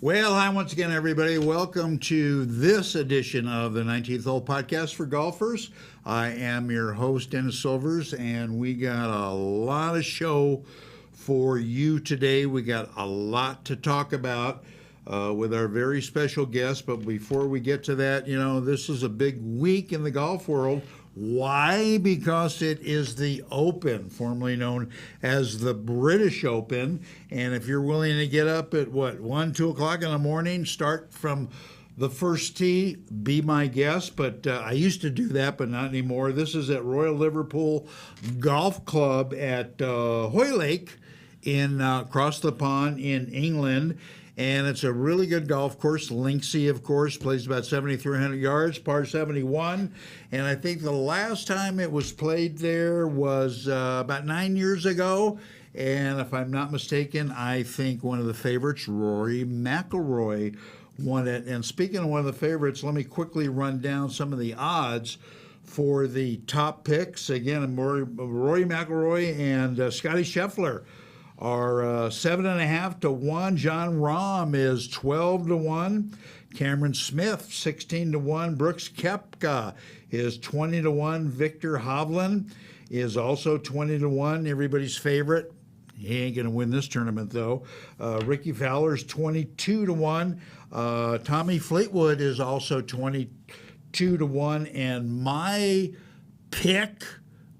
Well, hi once again, everybody. Welcome to this edition of the 19th Hole Podcast for Golfers. I am your host, Dennis Silvers, and we got a lot of show for you today. We got a lot to talk about with our very special guest. But before we get to that, this is a big week in the golf world. Why? Because it is the Open, formerly known as the British Open. And if you're willing to get up at 1, 2 o'clock in the morning, start from the first tee, be my guest. But I used to do that, but not anymore. This is at Royal Liverpool Golf Club at Hoylake across the pond in England. And it's a really good golf course. Linksy, of course, plays about 7,300 yards, par 71. And I think the last time it was played there was about 9 years ago. And if I'm not mistaken, I think one of the favorites, Rory McIlroy, won it. And speaking of one of the favorites, let me quickly run down some of the odds for the top picks. Again, Rory McIlroy and Scotty Scheffler are 7.5 to 1. John Rahm is 12 to 1. Cameron Smith 16 to 1. Brooks Koepka is 20 to 1. Victor Hovland is also 20 to 1. Everybody's favorite. He ain't going to win this tournament though. Ricky Fowler's 22 to 1. Tommy Fleetwood is also 22 to 1. And my pick,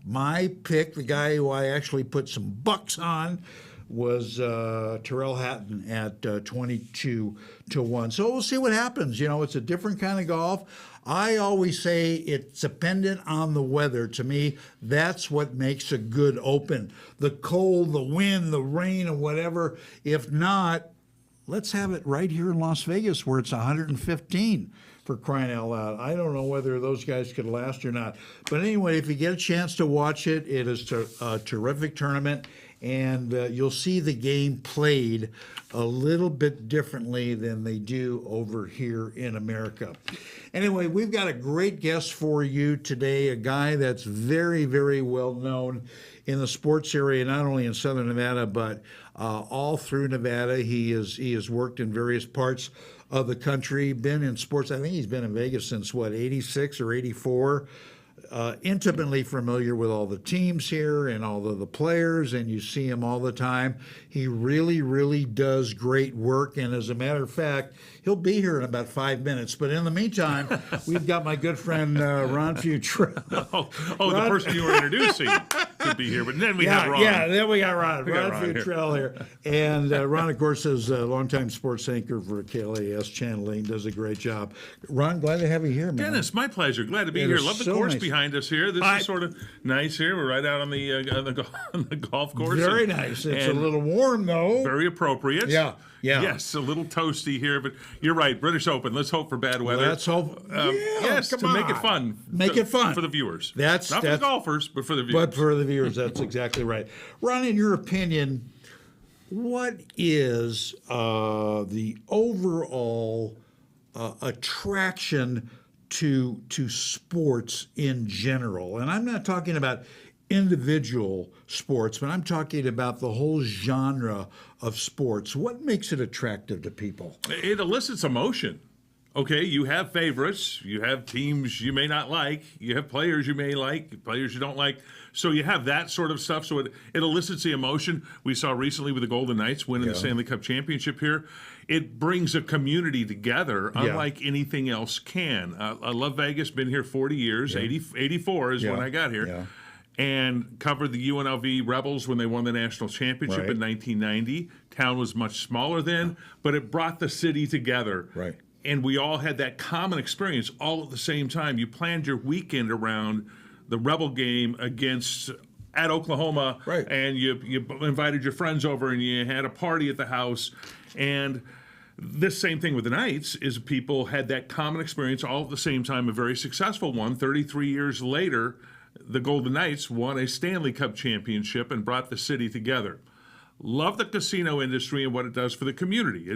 the guy who I actually put some bucks on, was Tyrrell Hatton at 22 to 1. So we'll see what happens. It's a different kind of golf. I always say it's dependent on the weather. To me, that's what makes a good Open. The cold, the wind, the rain, or whatever. If not, let's have it right here in Las Vegas where it's 115. For crying out loud. I don't know whether those guys could last or not. But anyway, if you get a chance to watch it, it is a terrific tournament. And you'll see the game played a little bit differently than they do over here in America. Anyway, we've got a great guest for you today, a guy that's very, very well known in the sports area, not only in Southern Nevada, but all through Nevada. He has worked in various parts of the country, been in sports. I think he's been in Vegas since, 86 or 84. Intimately familiar with all the teams here and all of the players, and you see him all the time. He really, really does great work, and as a matter of fact, he'll be here in about 5 minutes. But in the meantime, we've got my good friend Ron Futrell. Ron, the person you were introducing could be here, but then we have Ron. Yeah, then we got Ron. Ron Futrell here. And Ron, of course, is a longtime sports anchor for KLAS channeling, does a great job. Ron, glad to have you here, man. Dennis, my pleasure. Glad to be here. Love the course behind us here. This is sort of nice here. We're right out on the golf course. Very nice. It's a little warm, though. Very appropriate. Yeah. Yes, a little toasty here, but you're right. British Open. Let's hope for bad weather. Let's hope. Yes, to make it fun. Make it fun for the viewers. Not for the golfers, but for the viewers. But for the viewers, that's exactly right. Ron, in your opinion, what is the overall attraction to sports in general? And I'm not talking about individual sports, but I'm talking about the whole genre of sports. What makes it attractive to people? It elicits emotion. Okay, you have favorites, you have teams you may not like, you have players you may like, players you don't like. So you have that sort of stuff. So it elicits the emotion. We saw recently with the Golden Knights winning the Stanley Cup championship here. It brings a community together unlike anything else can. I love Vegas, been here 40 years, 84 is when I got here. Yeah. And covered the UNLV Rebels when they won the national championship in 1990. Town was much smaller then, but it brought the city together. Right. And we all had that common experience all at the same time. You planned your weekend around the Rebel game at Oklahoma, and you invited your friends over and you had a party at the house. And this same thing with the Knights is people had that common experience all at the same time, a very successful one. 33 years later, the Golden Knights won a Stanley Cup championship and brought the city together. Love the casino industry and what it does for the community.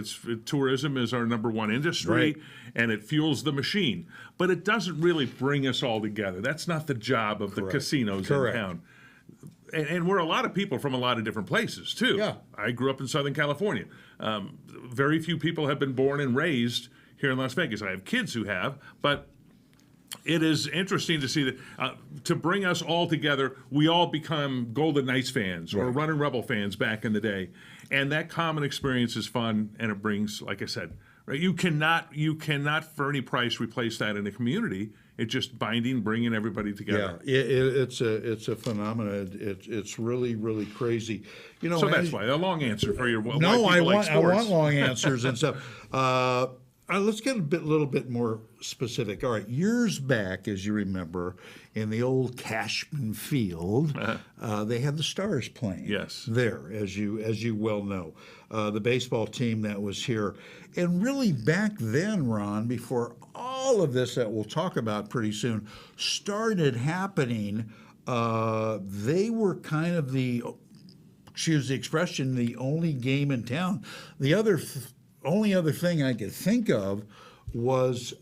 Tourism is our number one industry, and it fuels the machine. But it doesn't really bring us all together. That's not the job of the casinos in town. and we're a lot of people from a lot of different places, too. Yeah. I grew up in Southern California. Very few people have been born and raised here in Las Vegas. I have kids who have, but it is interesting to see that to bring us all together, we all become Golden Knights fans or Runnin' Rebel fans back in the day. And that common experience is fun, and it brings, like I said, right? You cannot for any price replace that in a community. It's just bringing everybody together. Yeah, it's a phenomenon. It's really, really crazy. You know, so that's why a long answer for your no, I want long answers and stuff. Let's get a little bit more specific. All right, years back, as you remember, in the old Cashman Field, they had the Stars playing. Yes, there, as you well know, the baseball team that was here, and really back then, Ron, before all of this that we'll talk about pretty soon started happening, they were kind of excuse the expression, the only game in town. The only other thing I could think of was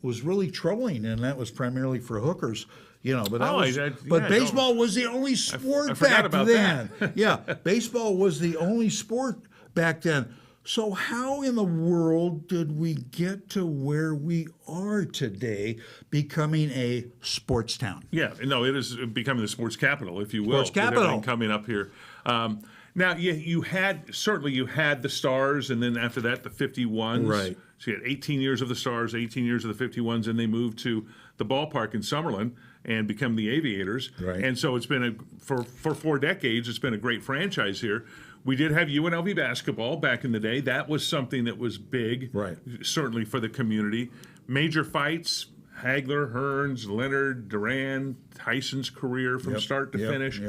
really troubling, and that was primarily for hookers. You know, but baseball was the only sport back then. Yeah, baseball was the only sport back then. So how in the world did we get to where we are today, becoming a sports town? Yeah, no, it is becoming the sports capital, if you will. Sports capital. Coming up here. Now, you had the Stars, and then after that, the 51s. Right. So you had 18 years of the Stars, 18 years of the 51s, and they moved to the ballpark in Summerlin and become the Aviators. Right. And so it's been for 4 decades, it's been a great franchise here. We did have UNLV basketball back in the day. That was something that was big, right? Certainly for the community. Major fights. Hagler, Hearns, Leonard, Duran, Tyson's career from start to finish.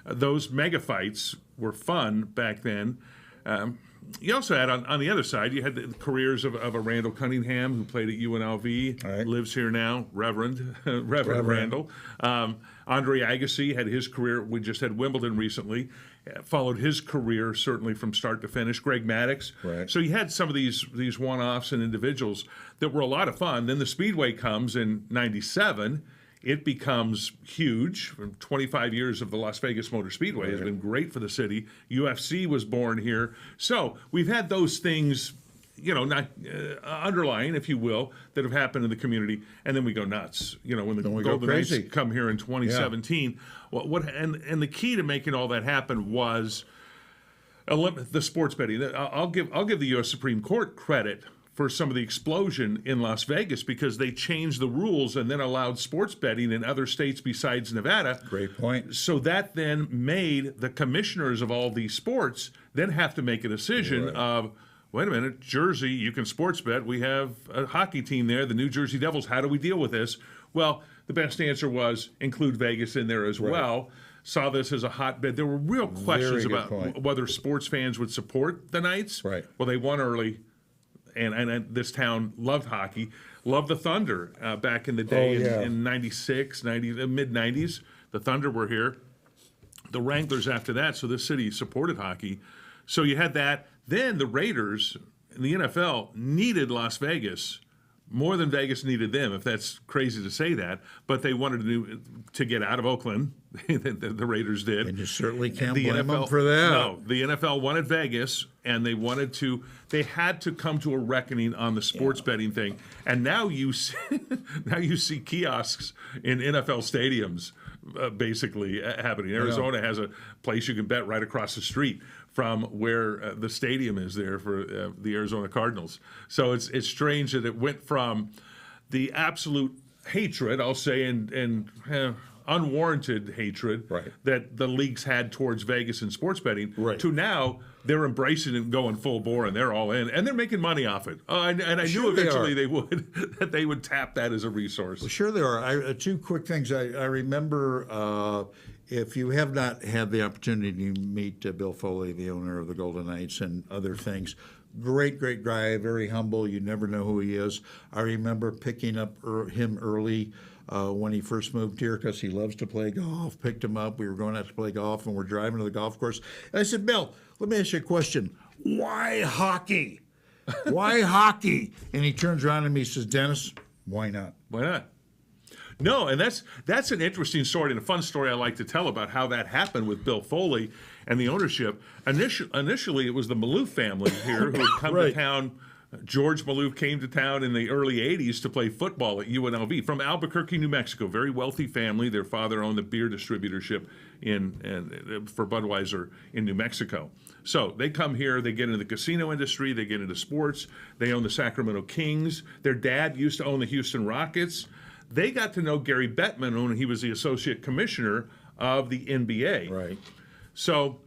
Those mega fights were fun back then. You also had, on the other side, you had the careers of a Randall Cunningham, who played at UNLV, lives here now, Reverend Randall. Andre Agassi had his career. We just had Wimbledon recently. Followed his career, certainly from start to finish. Greg Maddux. Right. So you had some of these one-offs and individuals that were a lot of fun. Then the Speedway comes in '97. It becomes huge. 25 years of the Las Vegas Motor Speedway has been great for the city. UFC was born here. So we've had those things, not underlying, if you will, that have happened in the community, and then we go nuts. When the Golden Knights come here in 2017, and the key to making all that happen was the sports betting. I'll give the U.S. Supreme Court credit for some of the explosion in Las Vegas, because they changed the rules and then allowed sports betting in other states besides Nevada. Great point. So that then made the commissioners of all these sports then have to make a decision of, wait a minute, Jersey, you can sports bet. We have a hockey team there, the New Jersey Devils. How do we deal with this? Well, the best answer was include Vegas in there as well. Saw this as a hotbed. There were real questions about whether sports fans would support the Knights. Right. Well, they won early. And this town loved hockey, loved the Thunder back in the day in 96, mid-90s. The Thunder were here. The Wranglers after that, so this city supported hockey. So you had that. Then the Raiders in the NFL needed Las Vegas more than Vegas needed them, if that's crazy to say that. But they wanted to get out of Oakland. The Raiders did. And you certainly can't blame them for that. No, the NFL wanted Vegas, and they had to come to a reckoning on the sports betting thing. And now you see kiosks in NFL stadiums basically happening. Arizona has a place you can bet right across the street from where the stadium is there for the Arizona Cardinals. So it's strange that it went from the absolute hatred, I'll say, and unwarranted hatred that the leagues had towards Vegas and sports betting to now they're embracing it and going full bore, and they're all in, and they're making money off it. And I knew eventually they would, that they would tap that as a resource. Well, sure they are. Two quick things. I remember, if you have not had the opportunity to meet Bill Foley, the owner of the Golden Knights, and other things, great guy, very humble. You never know who he is. I remember picking up him early when he first moved here, because he loves to play golf. Picked him up. We were going out to play golf, and we're driving to the golf course. And I said, Bill, let me ask you a question. Why hockey? Why hockey? And he turns around to me and says, Dennis, why not? Why not? No, and that's an interesting story and a fun story I like to tell about how that happened with Bill Foley and the ownership. Initially, it was the Maloof family here who had come to town. George Maloof came to town in the early 80s to play football at UNLV from Albuquerque, New Mexico. Very wealthy family. Their father owned the beer distributorship for Budweiser in New Mexico. So they come here, they get into the casino industry, they get into sports, they own the Sacramento Kings. Their dad used to own the Houston Rockets. They got to know Gary Bettman when he was the associate commissioner of the NBA. Right. So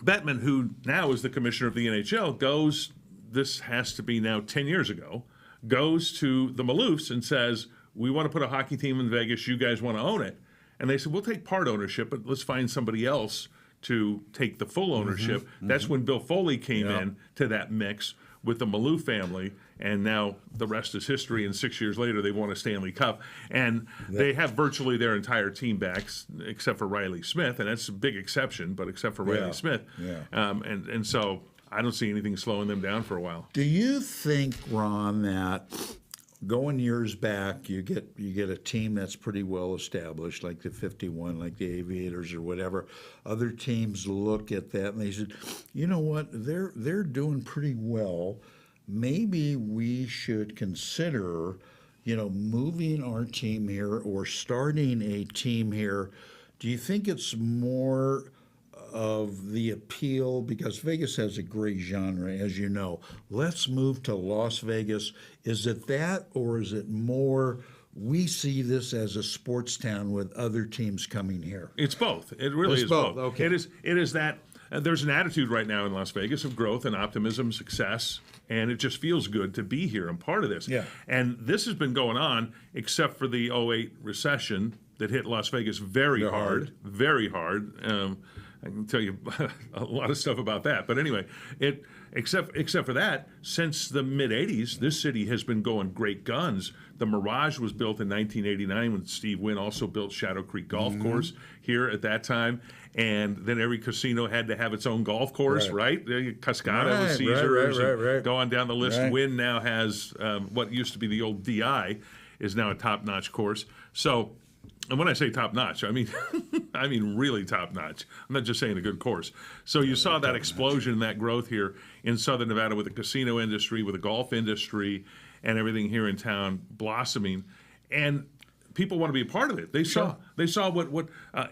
Bettman, who now is the commissioner of the NHL, goes, this has to be now 10 years ago, goes to the Maloofs and says, we want to put a hockey team in Vegas, you guys want to own it. And they said, we'll take part ownership, but let's find somebody else to take the full ownership. That's when Bill Foley came in to that mix with the Maloof family, and now the rest is history, and 6 years later they won a Stanley Cup. And they have virtually their entire team back, except for Riley Smith, and that's a big exception, but except for Riley Smith. And so I don't see anything slowing them down for a while. Do you think, Ron, that going years back, you get a team that's pretty well established, like the 51, like the Aviators or whatever. Other teams look at that and they said, you know what, they're doing pretty well. Maybe we should consider, moving our team here or starting a team here. Do you think it's more of the appeal, because Vegas has a great genre, as you know? Let's move to Las Vegas. Is it that, or is it more we see this as a sports town with other teams coming here? It's both. It really is both. Okay. It is that there's an attitude right now in Las Vegas of growth and optimism, success, and it just feels good to be here and part of this. Yeah. And this has been going on, except for the '08 recession that hit Las Vegas very hard. I can tell you a lot of stuff about that. But anyway, except for that, since the mid-'80s, this city has been going great guns. The Mirage was built in 1989 when Steve Wynn also built Shadow Creek Golf Course here at that time. And then every casino had to have its own golf course, right? Cascada with Caesars. Right. Go on down the list. Wynn now has what used to be the old DI is now a top-notch course. So, and when I say top-notch, I mean I mean really top-notch. I'm not just saying a good course. So you saw that explosion, that growth here in Southern Nevada with the casino industry, with the golf industry, and everything here in town blossoming. And people want to be a part of it. They saw what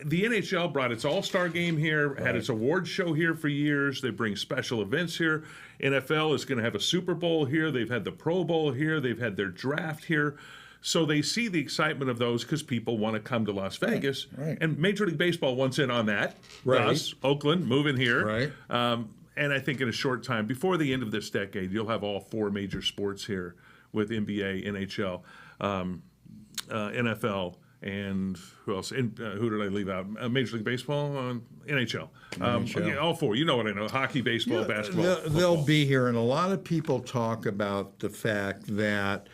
the NHL brought its All-Star game here, had its awards show here for years. They bring special events here. NFL is going to have a Super Bowl here. They've had the Pro Bowl here. They've had their draft here. So they see the excitement of those because people want to come to Las Vegas. Right. And Major League Baseball wants in on that. Us, Oakland, moving here. Right. And I think in a short time, before the end of this decade, you'll have all four major sports here with NBA, NHL, NFL, and who else? Who did I leave out? Major League Baseball, NHL. Okay, all four. You know what I know: hockey, baseball, basketball. They'll be here, and a lot of people talk about the fact that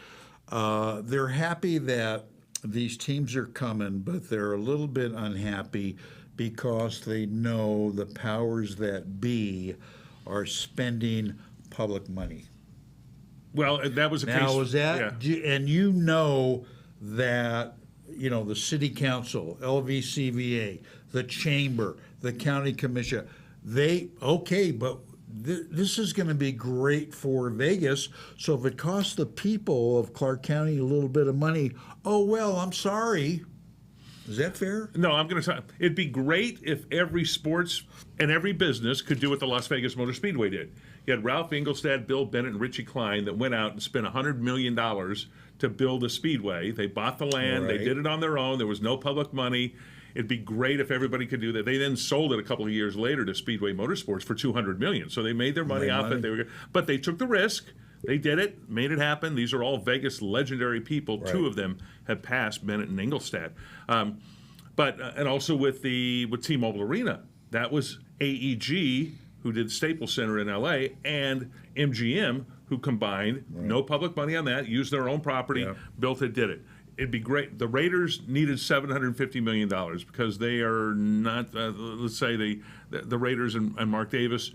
they're happy that these teams are coming, but they're a little bit unhappy because they know the powers that be are spending public money. Well, that was a case. Now, was that, and you know that, the city council, LVCVA, the chamber, the county commission, but this is going to be great for Vegas. So if it costs the people of Clark County a little bit of money, I'm sorry. Is that fair? No, I'm going to tell you. It'd be great if every sports and every business could do what the Las Vegas Motor Speedway did. You had Ralph Engelstad, Bill Bennett, and Richie Klein that went out and spent $100 million to build a speedway. They bought the land. They did it on their own. There was no public money. It'd be great if everybody could do that. They then sold it a couple of years later to Speedway Motorsports for $200 million. So they made their money off it. But they took the risk. They did it, made it happen. These are all Vegas legendary people. Right. Two of them have passed, Bennett and Engelstad. And also with T-Mobile Arena, that was AEG, who did Staples Center in L.A., and MGM, who combined, no public money on that, used their own property, built it, did it. It'd be great. The Raiders needed $750 million because they are not, let's say, the Raiders and Mark Davis.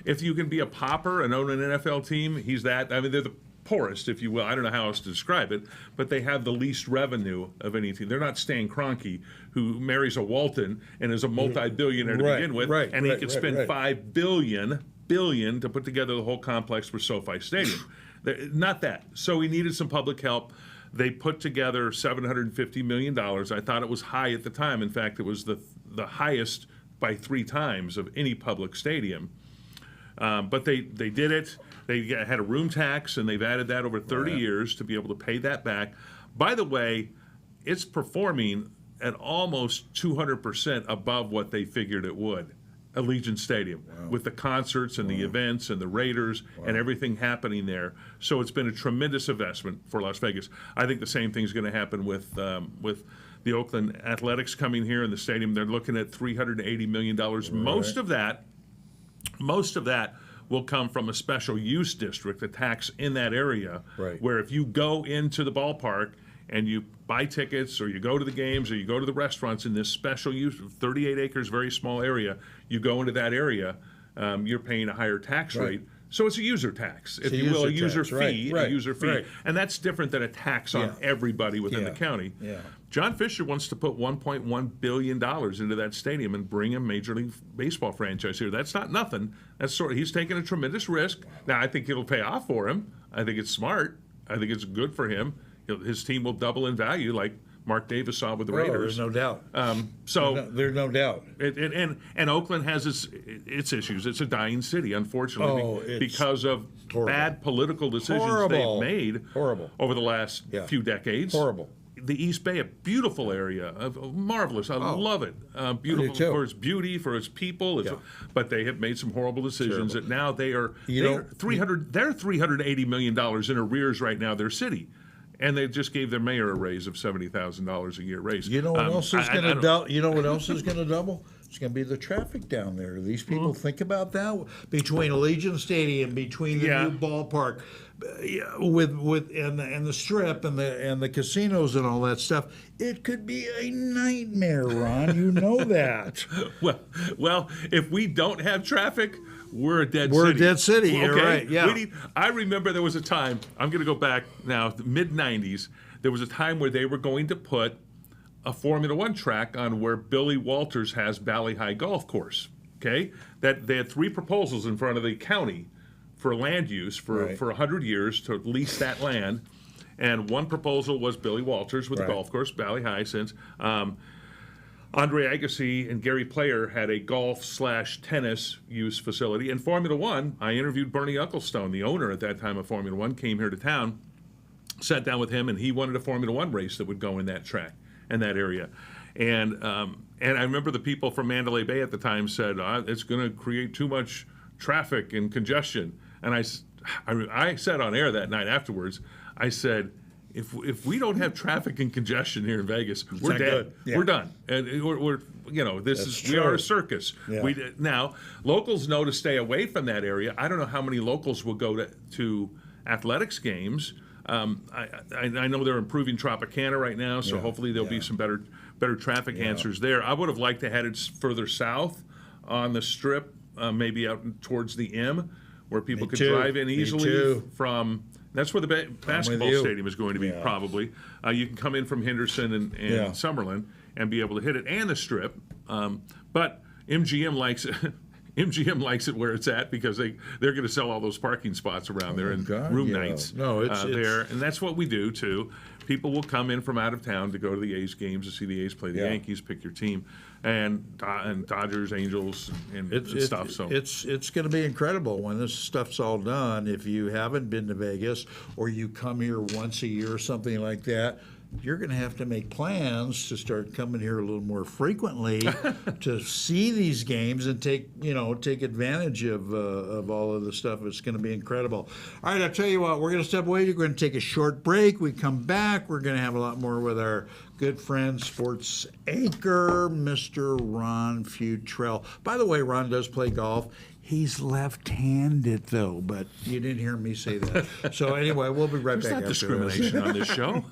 If you can be a pauper and own an NFL team, he's that. I mean, they're the poorest, if you will. I don't know how else to describe it, but they have the least revenue of any team. They're not Stan Kroenke, who marries a Walton and is a multi-billionaire to begin with, and he could spend $5 billion to put together the whole complex for SoFi Stadium. Not that. So he needed some public help. They put together $750 million. I thought it was high at the time. In fact, it was the highest by 3 times of any public stadium. But they did it. They had a room tax, and they've added that over 30 years to be able to pay that back. By the way, it's performing at almost 200% above what they figured it would. Allegiant Stadium, with the concerts and the events and the Raiders and everything happening there. So it's been a tremendous investment for Las Vegas. I think the same thing's going to happen with the Oakland Athletics coming here in the stadium. They're looking at $380 million. Most of that will come from a special use district, a tax in that area, where if you go into the ballpark and you buy tickets or you go to the games or you go to the restaurants in this special use, 38 acres, very small area, you go into that area, you're paying a higher tax rate. So it's a user tax, if you will, a user fee, a user fee. And that's different than a tax on everybody within the county. John Fisher wants to put $1.1 billion into that stadium and bring a Major League Baseball franchise here. That's not nothing. He's taking a tremendous risk. Now, I think it'll pay off for him. I think it's smart. I think it's good for him. His team will double in value, like Mark Davis saw with the Raiders. There's no doubt. There's no doubt. And Oakland has its issues. It's a dying city, unfortunately, because of bad political decisions they've made over the last few decades. The East Bay, a beautiful area, marvelous. I love it. Beautiful for its beauty, for its people. But they have made some horrible decisions that now they're $380 million in arrears right now, their city. And they just gave their mayor a raise of $70,000 a year raise. You know what else is going to double? You know what else is going to double? It's going to be the traffic down there. These people think about that between Allegiant Stadium, between the new ballpark, and the Strip and the casinos and all that stuff. It could be a nightmare, Ron. You know that. Well, if we don't have traffic, we're a dead city. We're a dead city, you're right, I remember there was a time, I'm going to go back now, the mid-'90s, there was a time where they were going to put a Formula One track on where Billy Walters has Valley High Golf Course, okay? That they had 3 proposals in front of the county for land use for 100 years to lease that land, and one proposal was Billy Walters with the golf course, Valley High since. Andre Agassi and Gary Player had a golf/tennis use facility. And Formula One, I interviewed Bernie Ucklestone, the owner at that time of Formula One, came here to town, sat down with him, and he wanted a Formula One race that would go in that track, in that area. And I remember the people from Mandalay Bay at the time said, it's going to create too much traffic and congestion. And I said on air that night afterwards, I said, if we don't have traffic and congestion here in Vegas, we're dead. We're done. And we are a circus. Now, locals know to stay away from that area. I don't know how many locals will go to athletics games. I know they're improving Tropicana right now, so hopefully there'll be some better traffic answers there. I would have liked to have it further south on the Strip, maybe out towards the M, where people could drive in easily from. That's where the basketball stadium is going to be, probably. You can come in from Henderson and Summerlin and be able to hit it, and the Strip. But MGM likes it. MGM likes it where it's at because they're going to sell all those parking spots around there and room nights there. And that's what we do, too. People will come in from out of town to go to the A's games, to see the A's play the Yankees, pick your team, and Dodgers, Angels, and stuff. So it's going to be incredible when this stuff's all done. If you haven't been to Vegas or you come here once a year or something like that, you're going to have to make plans to start coming here a little more frequently to see these games and take advantage of all of the stuff. It's going to be incredible. All right, I'll tell you what, we're going to step away. We're going to take a short break. We come back. We're going to have a lot more with our good friend, sports anchor, Mr. Ron Futrell. By the way, Ron does play golf. He's left-handed, though, but you didn't hear me say that. So anyway, we'll be right back. There's not discrimination on this show.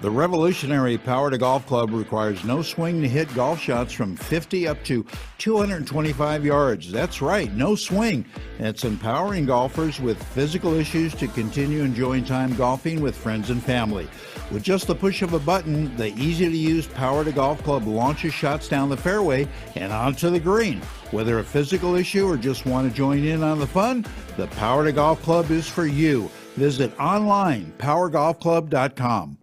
The revolutionary Power to Golf Club requires no swing to hit golf shots from 50 up to 225 yards. That's right, no swing. It's empowering golfers with physical issues to continue enjoying time golfing with friends and family. With just the push of a button, the easy-to-use Power to Golf Club launches shots down the fairway and onto the green. Whether a physical issue or just want to join in on the fun, the Power to Golf Club is for you. Visit online, powergolfclub.com.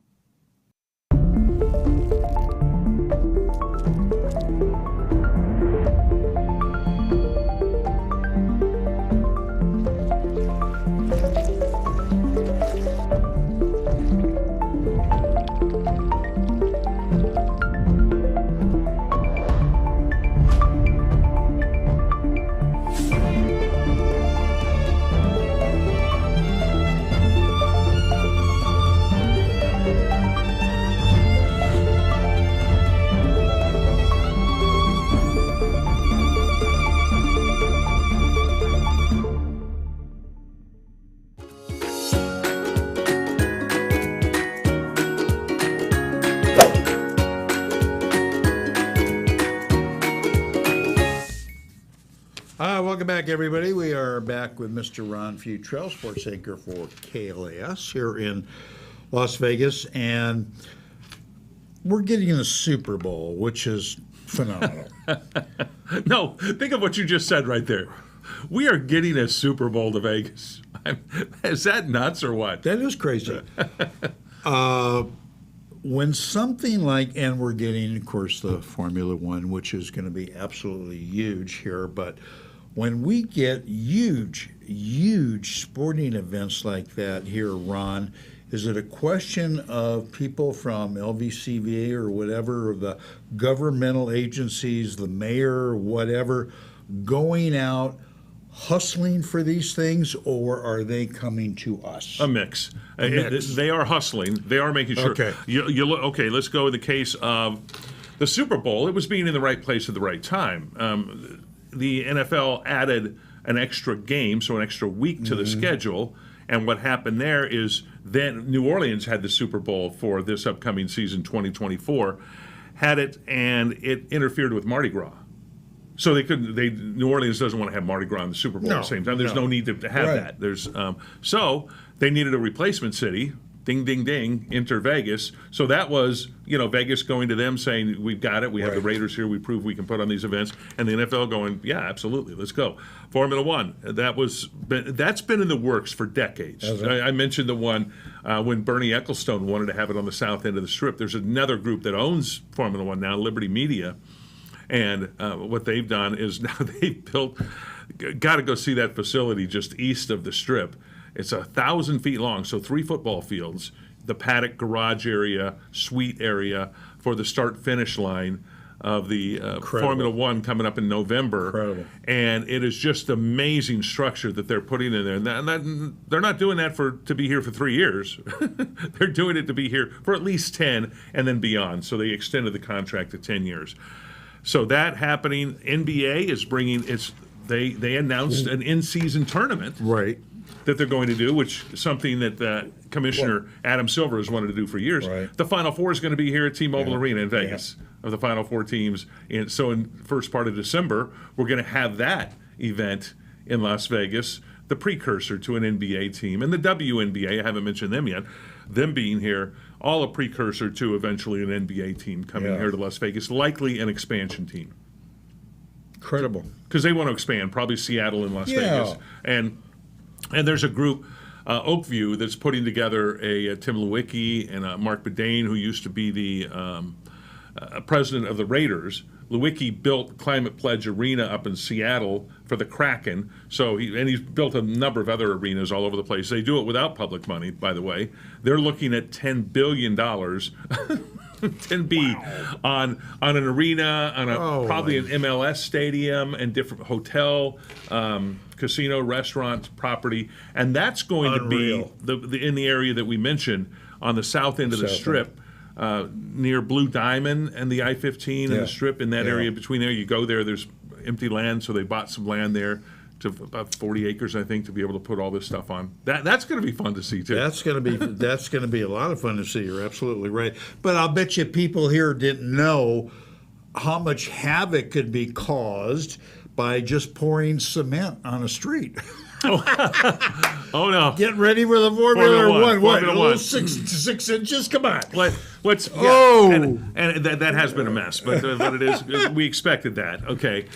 Welcome back, everybody. We are back with Mr. Ron Futrell, sports anchor for KLAS here in Las Vegas, and we're getting the Super Bowl, which is phenomenal. No, think of what you just said right there. We are getting a Super Bowl to Vegas. Is that nuts or what? That is crazy. When something like, and we're getting, of course, the Formula One, which is going to be absolutely huge here, but when we get huge sporting events like that here, Ron, is it a question of people from LVCVA or whatever, or the governmental agencies, the mayor, or whatever, going out hustling for these things, or are they coming to us? A mix. They are hustling. They are making sure. Okay. Okay, let's go with the case of the Super Bowl. It was being in the right place at the right time. The NFL added an extra game, so an extra week to the schedule. And what happened there is then New Orleans had the Super Bowl for this upcoming season, 2024, had it, and it interfered with Mardi Gras. So they couldn't. New Orleans doesn't want to have Mardi Gras and the Super Bowl at the same time. There's no need to have that. There's so they needed a replacement city. Ding, ding, ding. Enter Vegas. So that was Vegas going to them saying, "We've got it. We have the Raiders here. We prove we can put on these events." And the NFL going, "Yeah, absolutely. Let's go." Formula One. That's been in the works for decades. I mentioned the one when Bernie Ecclestone wanted to have it on the south end of the Strip. There's another group that owns Formula One now, Liberty Media. And what they've done is now they've built, got to go see that facility just east of the Strip. It's 1,000 feet long, so 3 football fields, the paddock garage area, suite area for the start-finish line of the Formula One coming up in November. Incredible. And it is just amazing structure that they're putting in there. And they're not doing that to be here for 3 years. They're doing it to be here for at least 10 and then beyond. So they extended the contract to 10 years. So that happening, NBA is bringing they announced an in-season tournament that they're going to do, which is something that Commissioner Adam Silver has wanted to do for years. The Final Four is going to be here at T-Mobile Arena in Vegas of the Final Four teams. And so in first part of December, we're going to have that event in Las Vegas, the precursor to an NBA team. And the WNBA, I haven't mentioned them yet, them being here, all a precursor to eventually an NBA team coming here to Las Vegas, likely an expansion team. Incredible. Because they want to expand, probably Seattle and Las Vegas. And there's a group, Oakview, that's putting together Tim Lewicki and Mark Bedane, who used to be the president of the Raiders. Lewicki built Climate Pledge Arena up in Seattle for the Kraken. So he's built a number of other arenas all over the place. They do it without public money, by the way. They're looking at $10 billion, 10B, on an arena, on probably an MLS stadium and different hotel, casino, restaurant, property. And that's going to be in the area that we mentioned on the south end of the Strip. Near Blue Diamond and the I-15 and the Strip, in that area between there. You go there, there's empty land, so they bought some land there to about 40 acres, I think, to be able to put all this stuff on. That's going to be fun to see too. That's going to be a lot of fun to see. You're absolutely right. But I'll bet you people here didn't know how much havoc could be caused by just pouring cement on a street. Oh no! Get ready for the Formula One. What? Formula One. 6 inches? Come on. What's Oh! And that has been a mess, but it is. We expected that. Okay.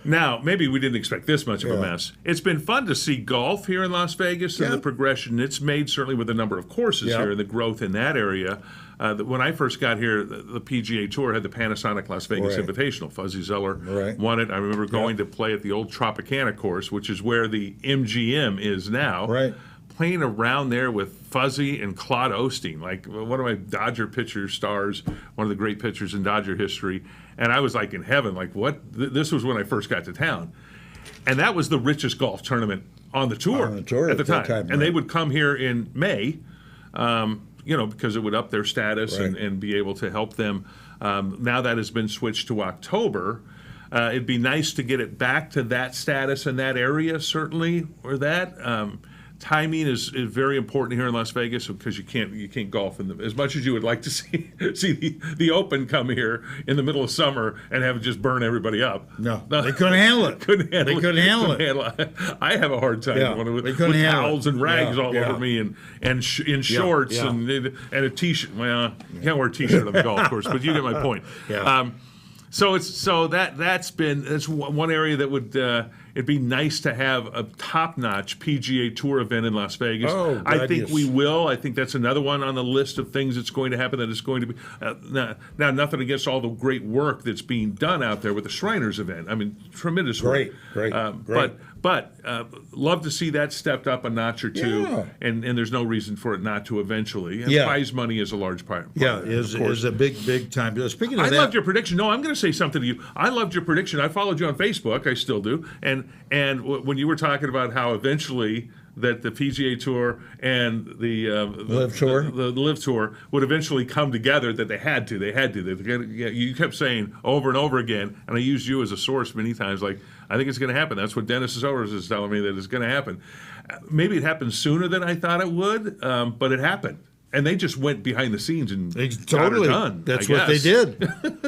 Now, maybe we didn't expect this much of a mess. It's been fun to see golf here in Las Vegas and the progression it's made, certainly with the number of courses here and the growth in that area. When I first got here, the PGA Tour had the Panasonic Las Vegas Invitational. Fuzzy Zeller won it. I remember going to play at the old Tropicana course, which is where the MGM is now. Right. Playing around there with Fuzzy and Claude Osteen, like one of my Dodger pitcher stars, one of the great pitchers in Dodger history. And I was like in heaven, like what? This was when I first got to town. And that was the richest golf tournament on the tour, at the time. And they would come here in May, because it would up their status and be able to help them. Now that has been switched to October. It'd be nice to get it back to that status in that area, certainly, or that. Timing is very important here in Las Vegas because you can't golf as much as you would like to see the Open come here in the middle of summer and have it just burn everybody up. No, they couldn't handle it. They couldn't handle it. I have a hard time with towels and rags all over me and in shorts and a t-shirt. Well, you can't wear a t-shirt on the golf course, but you get my point. So that's one area that would it'd be nice to have a top-notch PGA Tour event in Las Vegas. I think we will. I think that's another one on the list of things that's going to happen. That is going to be now nothing against all the great work that's being done out there with the Shriners event. I mean, tremendous work. Great. But love to see that stepped up a notch or two, and there's no reason for it not to eventually. And prize money is a large part. Is a big time. Speaking of that, I loved your prediction. No, I'm going to say something to you. I loved your prediction. I followed you on Facebook. I still do. And when you were talking about how eventually that the PGA Tour and the Live Tour would eventually come together, that they had to. You kept saying over and over again, and I used you as a source many times. Like, I think it's going to happen. That's what Dennis Sowers is telling me, that it's going to happen. Maybe it happened sooner than I thought it would, but it happened. And they just went behind the scenes and got it done. That's what they did.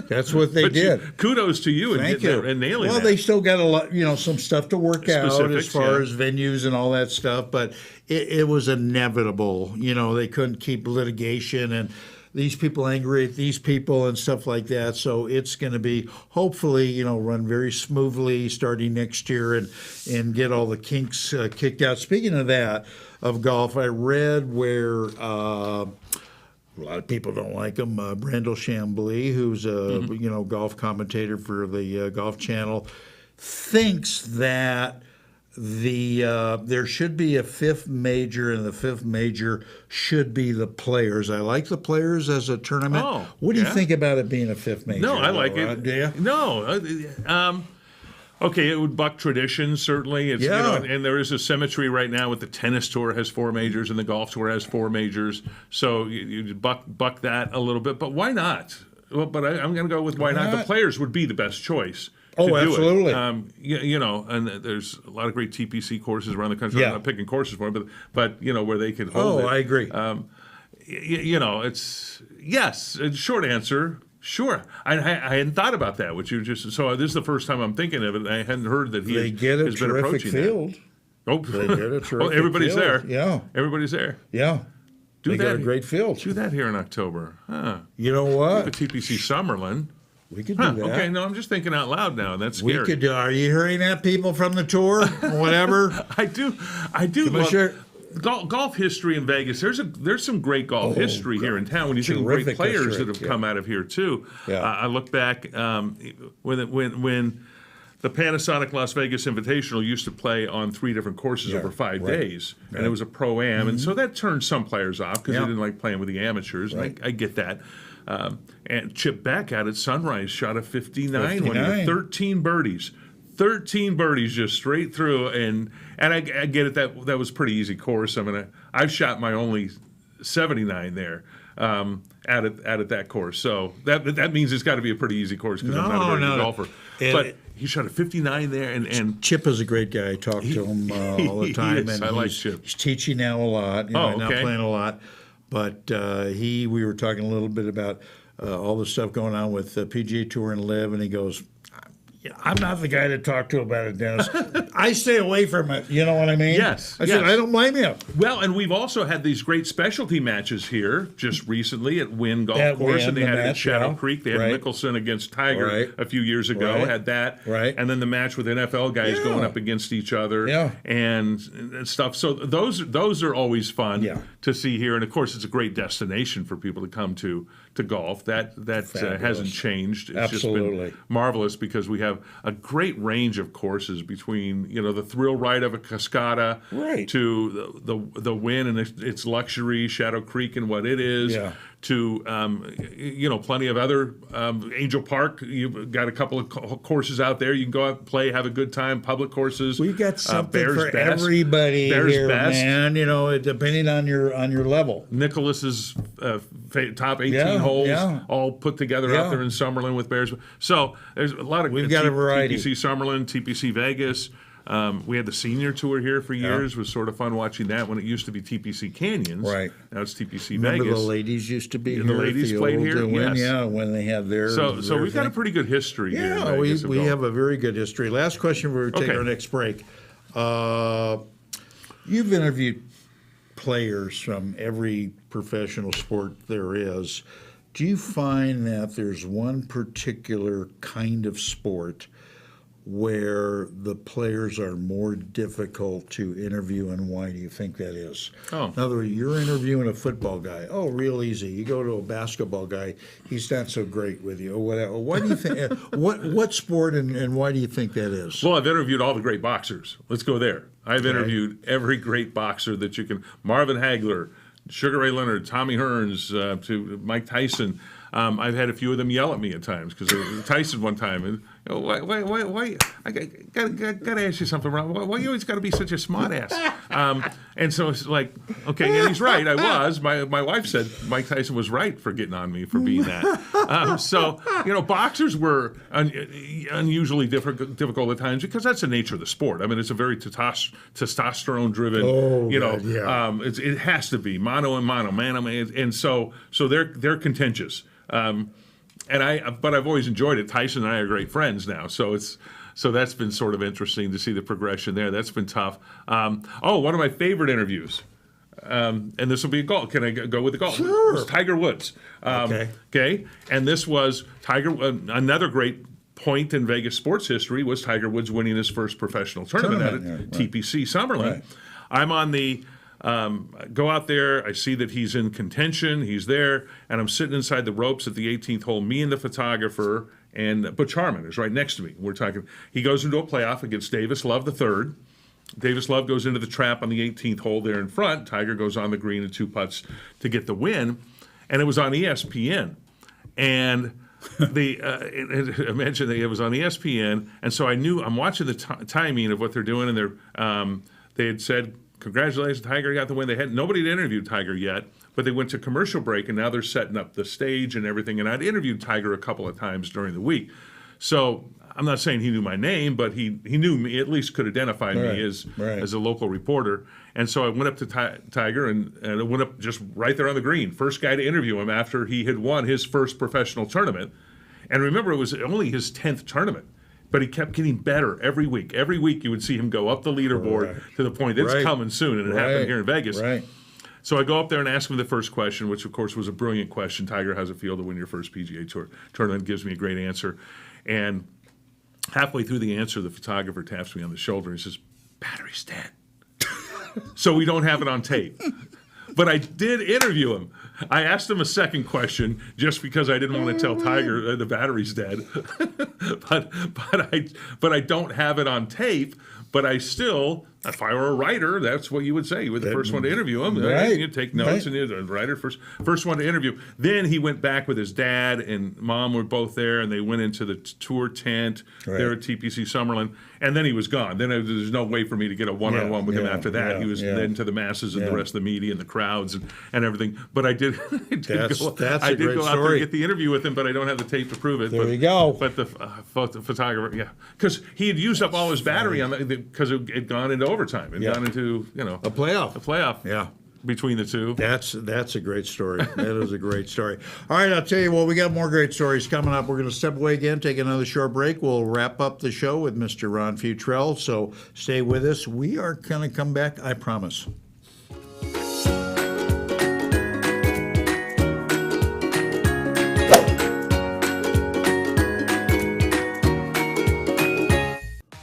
That's what they did. Kudos to you and nailing that. Well, they still got a lot, some stuff to work out as far as venues and all that stuff. But it was inevitable. They couldn't keep litigation and these people angry at these people and stuff like that. So it's going to be hopefully run very smoothly starting next year and get all the kinks kicked out. Speaking of that. Of golf, I read where a lot of people don't like him. Brandel Chambly, who's a golf commentator for the Golf Channel, thinks that there should be a fifth major, and the fifth major should be the Players. I like the Players as a tournament. What do you think about it being a fifth major? No, I like it. Do you? No. Okay, it would buck tradition, certainly. It's, and there is a symmetry right now with the tennis tour has 4 majors and the golf tour has 4 majors. So you buck that a little bit. But why not? Well, but I'm going to go with why not. The Players would be the best choice. Absolutely. And there's a lot of great TPC courses around the country. I'm not picking courses for them, but where they could hold it. I agree. It's yes. Short answer. Sure, I hadn't thought about that. Which you just so this is the first time I'm thinking of it. I hadn't heard that he has been approaching field. That. They get a terrific everybody's field. there. Yeah, everybody's there. Yeah, they got a great field. Do that here in October. Huh. You know what? The TPC Summerlin. We could do that. Okay, no, I'm just thinking out loud now. That's scary. We could do. Are you hearing that, people from the tour? Whatever. I do. Golf history in Vegas. There's some great golf history here in town. When you think of great players that have come out of here too. I look back when the Panasonic Las Vegas Invitational used to play on 3 different courses over 5 days, and it was a pro-am, and so that turned some players off because they didn't like playing with the amateurs. And I get that. And Chip Beck out at Sunrise shot a 59 one year, 13 birdies. 13 birdies just straight through, and I get it, that was a pretty easy course. I mean, I've shot my only 79 there out at that course, so that means it's got to be a pretty easy course because I'm not a very good golfer. but he shot a 59 there, and Chip is a great guy. I talk to him all the time, is. and I like Chip. He's teaching now a lot. Oh, not okay. playing a lot, but we were talking a little bit about all the stuff going on with the PGA Tour and Live, and he goes, I'm not the guy to talk to about it, Dennis. I stay away from it. You know what I mean? Yes. I said, I don't blame you. Well, and we've also had these great specialty matches here just recently at Wynn Golf Course, and they had it at Shadow Creek. They had Mickelson against Tiger a few years ago, had that. Right. And then the match with NFL guys going up against each other and stuff. So those are always fun to see here. And, of course, it's a great destination for people to come to golf. That hasn't changed. It's just been marvelous because we have a great range of courses between the thrill ride of a Cascada to the Wynn and its luxury, Shadow Creek and what it is, to plenty of other Angel Park. You've got a couple of courses out there. You can go out, play, have a good time. Public courses. We've got something Bears for Best. everybody Bears here, Best. man. Depending on your level. Nicholas's top 18 holes all put together out there in Summerlin with Bears. So there's a lot of We've got a variety. TPC Summerlin, TPC Vegas. We had the senior tour here for years. It was sort of fun watching that when it used to be TPC Canyons. Right. Now it's TPC Remember Vegas. the ladies used to be here. The ladies played here. When, yes. When they had their. So we've got a thing. pretty good history here. Yeah, we have a very good history. Last question. We're taking our next break. You've interviewed players from every professional sport there is. Do you find that there's one particular kind of sport where the players are more difficult to interview, and why do you think that is? In other words, you're interviewing a football guy. Oh, real easy. You go to a basketball guy, he's not so great with you. Or whatever. Why do you think? what sport and why do you think that is? Well, I've interviewed all the great boxers. Let's go there. I've interviewed every great boxer that you can. Marvin Hagler, Sugar Ray Leonard, Tommy Hearns, to Mike Tyson. I've had a few of them yell at me at times because Tyson one time, and why? I gotta ask you something, Ron. Why you always got to be such a smartass? And so it's like, okay, and he's right. I was. My wife said Mike Tyson was right for getting on me for being that. So boxers were unusually difficult at times because that's the nature of the sport. I mean, it's a very testosterone driven. It has to be mano and mano, man, and so they're contentious. But I've always enjoyed it. Tyson and I are great friends now, so that's been sort of interesting to see the progression there. That's been tough. One of my favorite interviews, and this will be a golf. Can I go with the golf? Sure. It was Tiger Woods. Okay, and this was Tiger. Another great point in Vegas sports history was Tiger Woods winning his first professional tournament at TPC Summerlin. Right. I'm on the. Go out there, I see that he's in contention, he's there, and I'm sitting inside the ropes at the 18th hole, me and the photographer, and Butch Harmon is right next to me. We're talking, he goes into a playoff against Davis Love III. Davis Love goes into the trap on the 18th hole there in front. Tiger goes on the green and 2 putts to get the win, and it was on ESPN. And I mentioned that it was on ESPN, and so I knew, I'm watching the timing of what they're doing, and they had said, congratulations, Tiger got the win. Nobody had interviewed Tiger yet, but they went to commercial break, and now they're setting up the stage and everything. And I'd interviewed Tiger a couple of times during the week. So I'm not saying he knew my name, but he knew me, at least could identify me as a local reporter. And so I went up to Tiger, and I went up just right there on the green. First guy to interview him after he had won his first professional tournament. And remember, it was only his 10th tournament. But he kept getting better every week. Every week you would see him go up the leaderboard to the point that it's coming soon, and it happened here in Vegas. Right. So I go up there and ask him the first question, which of course was a brilliant question. Tiger, how's it feel to win your first PGA Tour tournament? Gives me a great answer. And halfway through the answer, the photographer taps me on the shoulder and says, "Battery's dead." So we don't have it on tape. But I did interview him. I asked him a second question just because I didn't want to tell Tiger the battery's dead. but I don't have it on tape. But I still If I were a writer, that's what you would say. You were the first one to interview him. Right. You'd take notes, and you're the writer, first one to interview. Then he went back with his dad and mom were both there, and they went into the tour tent there at TPC Summerlin, and then he was gone. Then there's no way for me to get a one-on-one with him after that. He was then to the masses and the rest of the media and the crowds and everything. But I did, That's go a great out there story. and get the interview with him, but I don't have the tape to prove it. There you go. But the photographer, because he had used up all his battery on because it had gone into overtime and gone into a playoff. Yeah. Between the two. That's a great story. That is a great story. All right, I'll tell you what, we got more great stories coming up. We're going to step away again, take another short break. We'll wrap up the show with Mr. Ron Futrell, so stay with us. We are going to come back, I promise.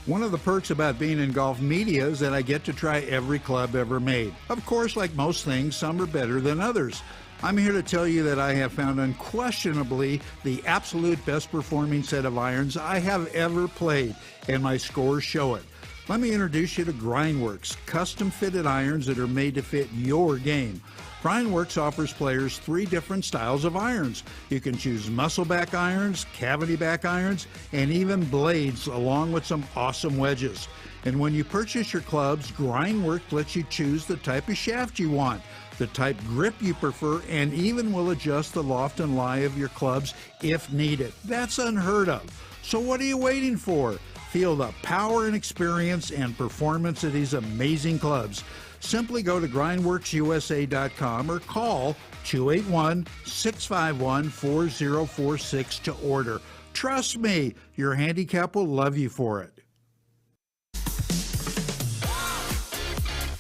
One of the perks about being in golf media is that I get to try every club ever made. Of course, like most things, some are better than others. I'm here to tell you that I have found unquestionably the absolute best performing set of irons I have ever played, and my scores show it. Let me introduce you to Grindworks, custom fitted irons that are made to fit your game. Grindworks offers players 3 different styles of irons. You can choose muscleback irons, cavity back irons, and even blades, along with some awesome wedges. And when you purchase your clubs, Grindworks lets you choose the type of shaft you want, the type grip you prefer, and even will adjust the loft and lie of your clubs if needed. That's unheard of. So what are you waiting for? Feel the power and experience and performance of these amazing clubs. Simply go to grindworksusa.com or call 281-651-4046 to order. Trust me, your handicap will love you for it.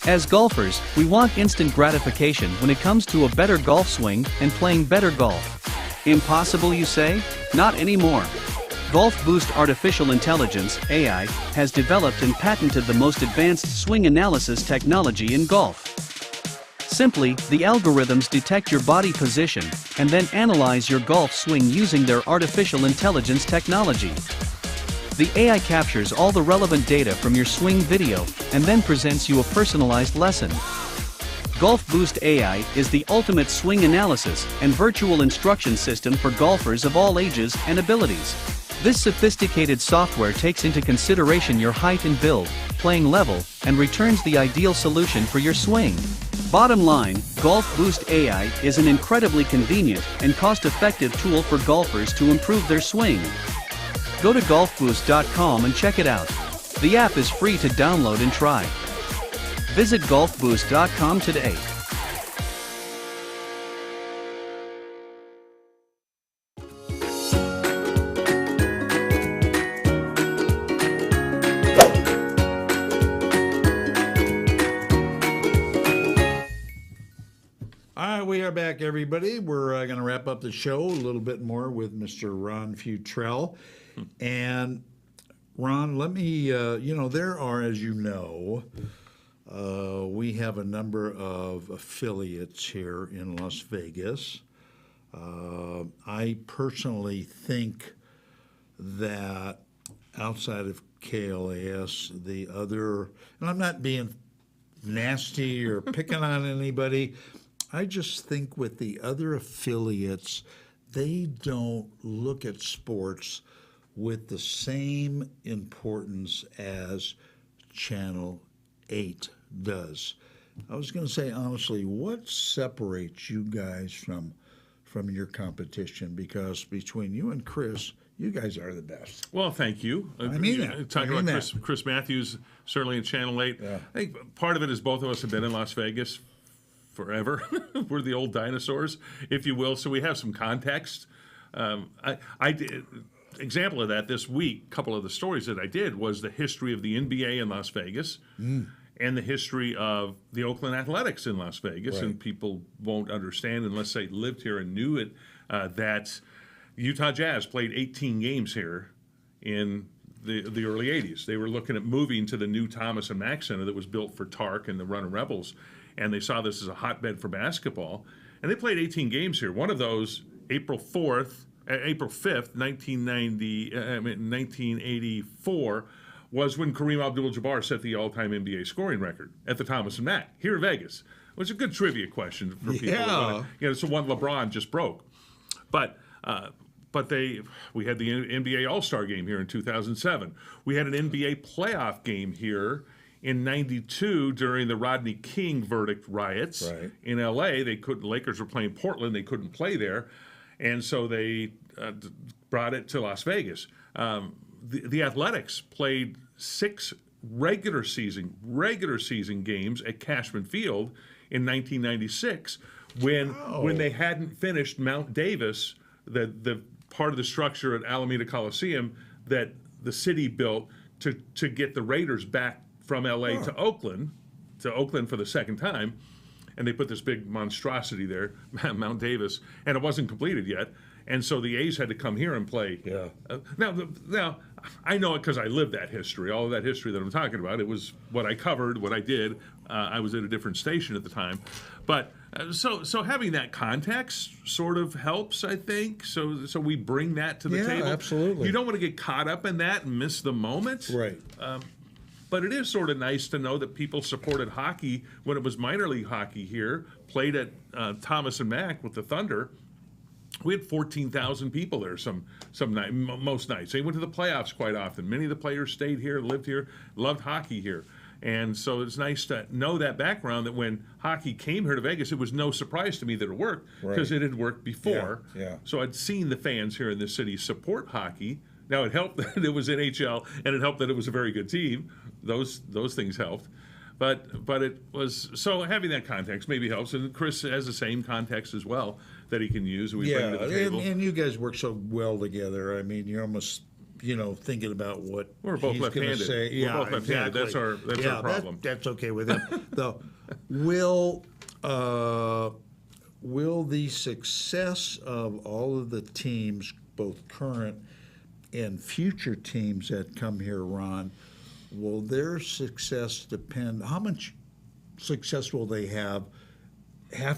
As golfers, we want instant gratification when it comes to a better golf swing and playing better golf. Impossible, you say? Not anymore. Golf Boost Artificial Intelligence, AI, has developed and patented the most advanced swing analysis technology in golf. Simply, the algorithms detect your body position and then analyze your golf swing using their artificial intelligence technology. The AI captures all the relevant data from your swing video and then presents you a personalized lesson. Golf Boost AI is the ultimate swing analysis and virtual instruction system for golfers of all ages and abilities. This sophisticated software takes into consideration your height and build, playing level, and returns the ideal solution for your swing. Bottom line, Golf Boost AI is an incredibly convenient and cost-effective tool for golfers to improve their swing. Go to golfboost.com and check it out. The app is free to download and try. Visit golfboost.com today. We are back, everybody. We're going to wrap up the show a little bit more with Mr. Ron Futrell. And Ron, let me, there are, as you know, we have a number of affiliates here in Las Vegas. I personally think that outside of KLAS, the other, and I'm not being nasty or picking on anybody, I just think with the other affiliates, they don't look at sports with the same importance as Channel 8 does. I was going to say, honestly, what separates you guys from your competition? Because between you and Chris, you guys are the best. Well, thank you. I mean that. Talking about Chris Matthews, certainly in Channel 8. Yeah. I think part of it is both of us have been in Las Vegas forever. We're the old dinosaurs, if you will. So we have some context. I did example of that this week. A couple of the stories that I did was the history of the NBA in Las Vegas and the history of the Oakland Athletics in Las Vegas. Right. And people won't understand unless they lived here and knew it, that Utah Jazz played 18 games here in the early 80s. They were looking at moving to the new Thomas and Mack Center that was built for Tark and the Runnin' Rebels. And they saw this as a hotbed for basketball. And they played 18 games here. One of those, April 5th, 1984, was when Kareem Abdul-Jabbar set the all-time NBA scoring record at the Thomas and Mack here in Vegas. It was a good trivia question for people. Yeah. It's the one LeBron just broke. But we had the NBA All-Star game here in 2007. We had an NBA playoff game here in '92 during the Rodney King verdict riots in LA. Lakers were playing Portland. They couldn't play there, and so they brought it to Las Vegas. The Athletics played 6 regular season games at Cashman Field in 1996 when they hadn't finished Mount Davis, the part of the structure at Alameda Coliseum that the city built to get the Raiders back from LA to Oakland for the second time. And they put this big monstrosity there, Mount Davis, and it wasn't completed yet. And so the A's had to come here and play. Yeah. Now, I know it because I lived that history, all of that history that I'm talking about. It was what I covered, what I did. I was at a different station at the time. But so having that context sort of helps, I think. So we bring that to the table. Yeah, absolutely. You don't want to get caught up in that and miss the moment. Right. But it is sort of nice to know that people supported hockey when it was minor league hockey here, played at Thomas and Mack with the Thunder. We had 14,000 people there most nights. They went to the playoffs quite often. Many of the players stayed here, lived here, loved hockey here. And so it's nice to know that background, that when hockey came here to Vegas, it was no surprise to me that it worked because it had worked before. Yeah. So I'd seen the fans here in this city support hockey. Now, it helped that it was NHL, and it helped that it was a very good team. Those things helped. But it was, so having that context maybe helps. And Chris has the same context as well that he can use. We bring to the table. And you guys work so well together. I mean, you're almost, thinking about what we're both he's going to left-handed. say. We're both left-handed. That's our problem. That's okay with him. Though, will the success of all of the teams, both current and future teams that come here, Ron, will their success depend? How much success will they have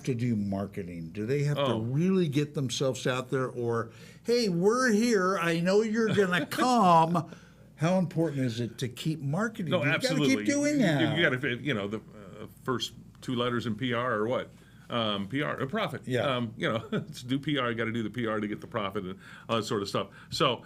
to do marketing? Do they have to really get themselves out there, or, hey, we're here, I know you're going to come? How important is it to keep marketing? No, absolutely. You got to keep doing that. You got to, the first 2 letters in PR or what? PR, profit. Yeah. To do PR, you got to do the PR to get the profit and all that sort of stuff. So,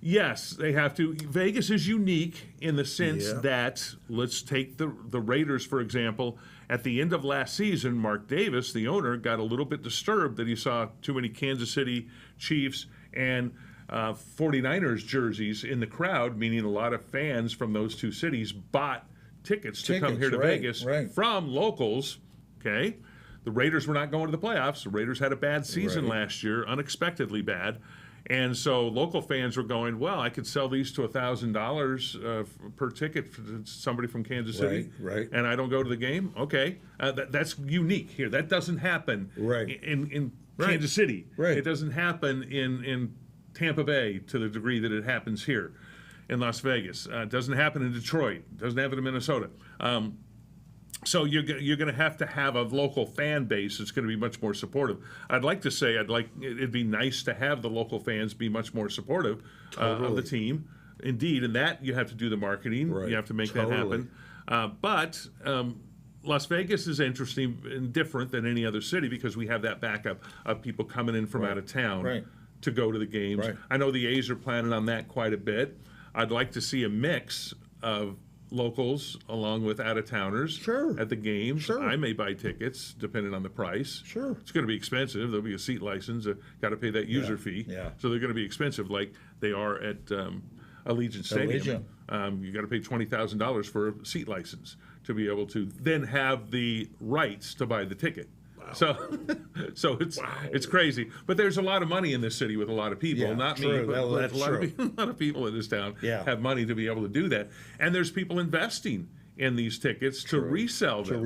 yes, they have to. Vegas is unique in the sense that, let's take the Raiders, for example. At the end of last season, Mark Davis, the owner, got a little bit disturbed that he saw too many Kansas City Chiefs and 49ers jerseys in the crowd, meaning a lot of fans from those 2 cities bought tickets to come here to Vegas from locals, okay? The Raiders were not going to the playoffs. The Raiders had a bad season last year, unexpectedly bad. And so local fans were going, well, I could sell these to $1,000 per ticket to somebody from Kansas City, and I don't go to the game? Okay. That's unique here. That doesn't happen in Kansas City. It doesn't happen in Tampa Bay to the degree that it happens here in Las Vegas. It doesn't happen in Detroit. It doesn't happen in Minnesota. So you're going to have a local fan base that's going to be much more supportive. I'd like to say it'd be nice to have the local fans be much more supportive of the team. Indeed, and that you have to do the marketing. You have to make that happen. But Las Vegas is interesting and different than any other city because we have that backup of people coming in from out of town to go to the games. I know the A's are planning on that quite a bit. I'd like to see a mix of locals along with out-of-towners at the games. I may buy tickets depending on the price. It's going to be expensive. There'll be a seat license. Got to pay that user fee. So they're going to be expensive like they are at Allegiant Stadium. You got to pay $20,000 for a seat license to be able to then have the rights to buy the ticket. So it's crazy. But there's a lot of money in this city with a lot of people. Not me, but a lot of people in this town have money to be able to do that. And there's people investing in these tickets to resell them.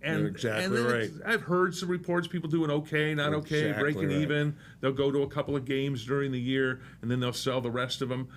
And, you're exactly right. I've heard some reports, people doing okay, not okay, breaking even. They'll go to a couple of games during the year, and then they'll sell the rest of them.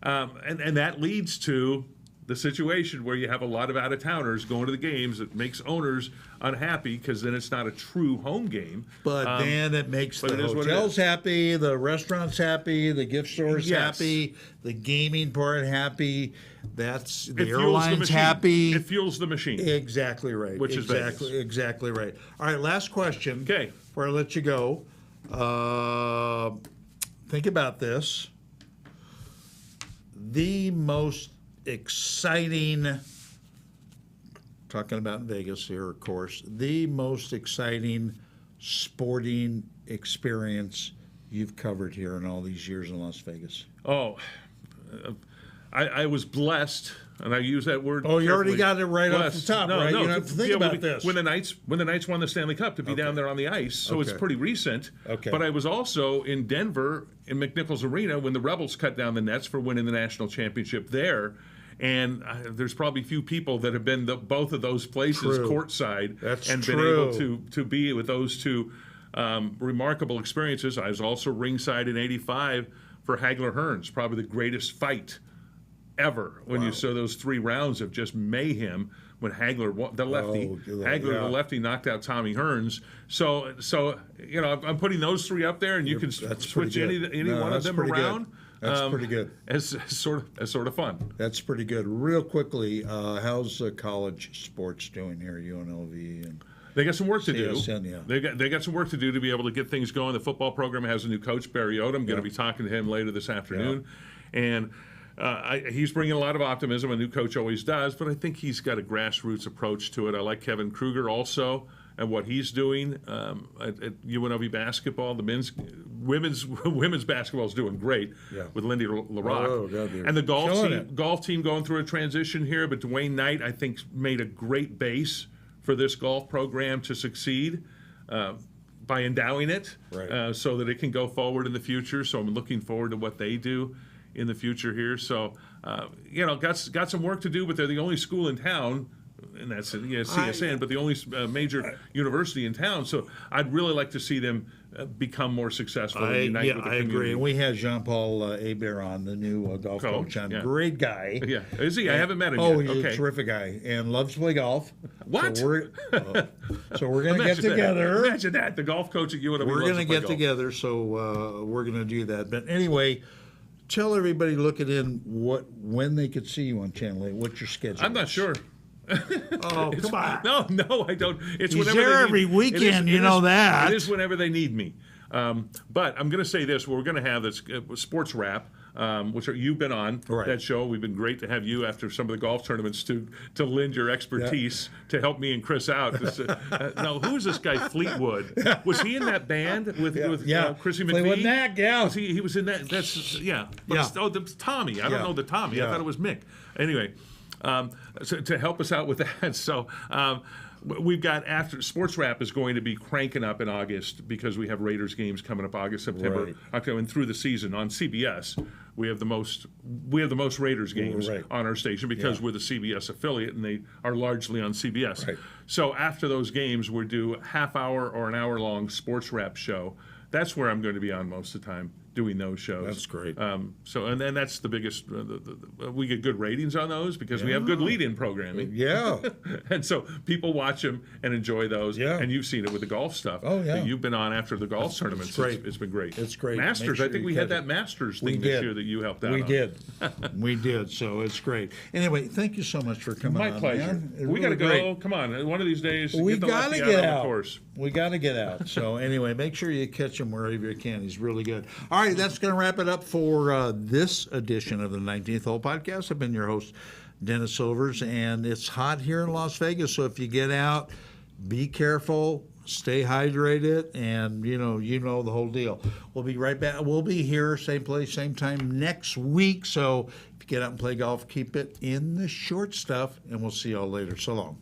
And that leads to the situation where you have a lot of out-of-towners going to the games. That makes owners unhappy because then it's not a true home game. But then it makes the it is what it hotels is. happy, the restaurants happy, the gift stores Yes. happy, the gaming part happy. That's the It fuels the airlines machine. happy. It fuels the machine. Exactly right. Which is Vegas. exactly right. All right, last question. Okay. Before I let you go, think about this. The most exciting, talking about Vegas here, of course, the most exciting sporting experience you've covered here in all these years in Las Vegas? Oh, I was blessed, and I use that word. Oh, you already carefully. got it right off the Blessed. top, right? You don't have to think about this. When the Knights won the Stanley Cup, to be down there on the ice, so it's Okay. pretty recent. Okay. But I was also in Denver in McNichols Arena when the Rebels cut down the nets for winning the national championship there. And there's probably few people that have been both of those places True. courtside That's and true. been able to be with those two remarkable experiences. I was also ringside in '85 for Hagler Hearns, probably the greatest fight ever. When you saw those 3 rounds of just mayhem when Hagler, the lefty, yeah. the lefty knocked out Tommy Hearns. So I'm putting those 3 up there, and you can That's switch pretty any good. No, one of that's them pretty good. around. That's pretty good. As sort of fun. That's pretty good. Real quickly, how's college sports doing here at UNLV? And They got some work to do. CSN, yeah. They got some work to do to be able to get things going. The football program has a new coach, Barry Odom. I'm going to be talking to him later this afternoon, and he's bringing a lot of optimism. A new coach always does, but I think he's got a grassroots approach to it. I like Kevin Kruger also and what he's doing at UNLV basketball. The women's basketball is doing great with Lindy LaRock. Oh, God, and the killing golf team going through a transition here, but Dwayne Knight, I think, made a great base for this golf program to succeed by endowing it so that it can go forward in the future. So I'm looking forward to what they do in the future here. So, got some work to do, but they're the only school in town, and that's CSN, but the only major university in town. So I'd really like to see them become more successful and unite with the community. agree. And we had Jean-Paul Hebert on, the new golf coach on. yeah. Great guy. Yeah, is he? I haven't met him Oh, yet. he's Okay. a terrific guy and loves to play golf. What? So we're going to get Imagine that. together. Imagine that. The golf coach at UNLV. We're going to get together, so we're going to do that. But anyway, tell everybody looking in when they could see you on Channel 8. What's your schedule? I'm not sure. Oh, come on. No, I don't. It's He's whenever there they need, every weekend, you know that. It is whenever they need me. But I'm going to say this: we're going to have this sports wrap, which you've been on that show. We've been great to have you after some of the golf tournaments to lend your expertise to help me and Chris out. Now, who is this guy Fleetwood? Was he in that band with Chrissy McVie? Fleetwood Mac, yeah. He was in that. That's But it's Tommy. I don't know the Tommy. I thought it was Mick. Anyway. So to help us out with that, so we've got after sports wrap is going to be cranking up in August because we have Raiders games coming up August, September, October, and through the season on CBS. We have the most Raiders games on our station because we're the CBS affiliate and they are largely on CBS. Right. So after those games, we do a half-hour or an hour-long sports wrap show. That's where I'm going to be on most of the time doing those shows. That's great. And then that's the biggest. We get good ratings on those because we have good lead-in programming. Yeah. And so people watch them and enjoy those. Yeah. And you've seen it with the golf stuff. Oh, yeah. That you've been on after the golf tournaments. It's great. It's been great. It's great. Masters. Make sure I think you we had catch that it. Masters We thing did. this year that you helped out We on. did. We did. So it's great. Anyway, thank you so much for coming My on, pleasure. man. It's We got to really go. great. Come on. One of these days, We get the got to lefty get out on out. the course. We got to get out. So anyway, make sure you catch him wherever you can. He's really good. All right, that's going to wrap it up for this edition of the 19th Hole Podcast. I've been your host, Dennis Silvers, and it's hot here in Las Vegas. So if you get out, be careful, stay hydrated, and you know the whole deal. We'll be right back. We'll be here, same place, same time next week. So if you get out and play golf, keep it in the short stuff, and we'll see y'all later. So long.